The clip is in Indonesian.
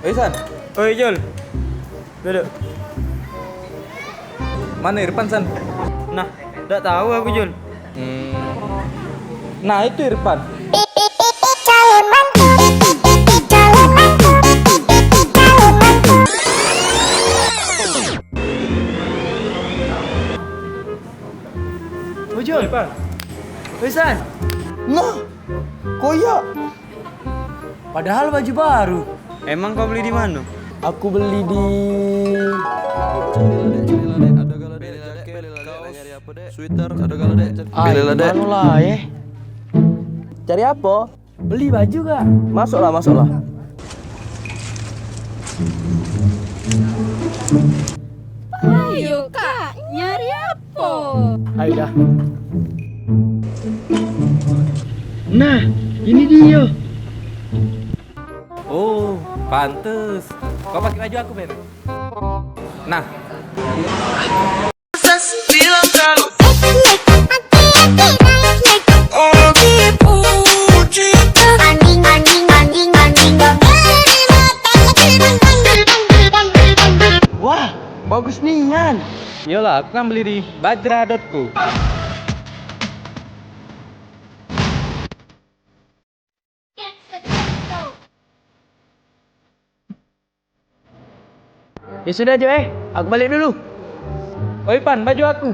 Oi San, Oi Jul, duduk. mana Irfan San? Nah, tidak tahu aku Jul. Nah itu Irfan. Calon mantu, calon mantu, calon mantu. Oh Jul. Irfan. Oi San. Nah, koyak. Padahal baju baru. Emang kau beli di mana? Aku beli di Sweater ada gala dek. mana lah ya? Cari apa? Beli baju gak? Masuklah, masuklah. Ayo kak, nyari apa? Ayo dah. Nah, ini dia. Oh, pantes. Kau pakai baju aku, Ben. Nah, Wah, bagus nian. iyalah aku kan beli di bajra.co. Ya sudah Jo, aku balik dulu. Oi Pan, baju aku.